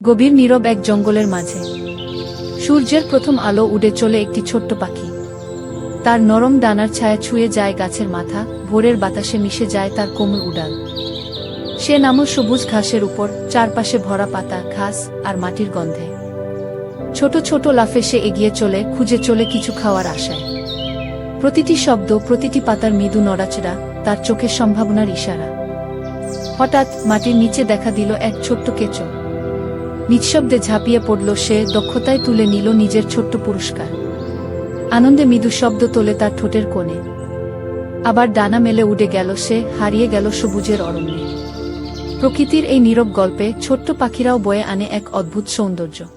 গভীর নীরব এক জঙ্গলের মাঝে সূর্যের প্রথম আলো উড়ে চলে একটি ছোট্ট পাখি। তার নরম ডানার ছায়া ছুঁয়ে যায় গাছের মাথা, ভোরের বাতাসে মিশে যায় তার কোমল উড়াল। সে নামল সবুজ ঘাসের উপর, চারপাশে ভরা পাতা, ঘাস আর মাটির গন্ধে। ছোট ছোট লাফে সে এগিয়ে চলে, খুঁজে চলে কিছু খাওয়ার আশায়। প্রতিটি শব্দ, প্রতিটি পাতার মৃদু নড়াচড়া তার চোখের সম্ভাবনার ইশারা। হঠাৎ মাটির নিচে দেখা দিল এক ছোট্ট কেঁচো। নিঃশব্দে ঝাঁপিয়ে পড়ল সে, দক্ষতায় তুলে নিল নিজের ছোট্ট পুরস্কার। আনন্দে মৃদু শব্দ তোলে তার ঠোঁটের কোণে। আবার ডানা মেলে উড়ে গেল সে, হারিয়ে গেল সবুজের অরণ্যে। প্রকৃতির এই নীরব গল্পে ছোট্ট পাখিরাও বয়ে আনে এক অদ্ভুত সৌন্দর্য।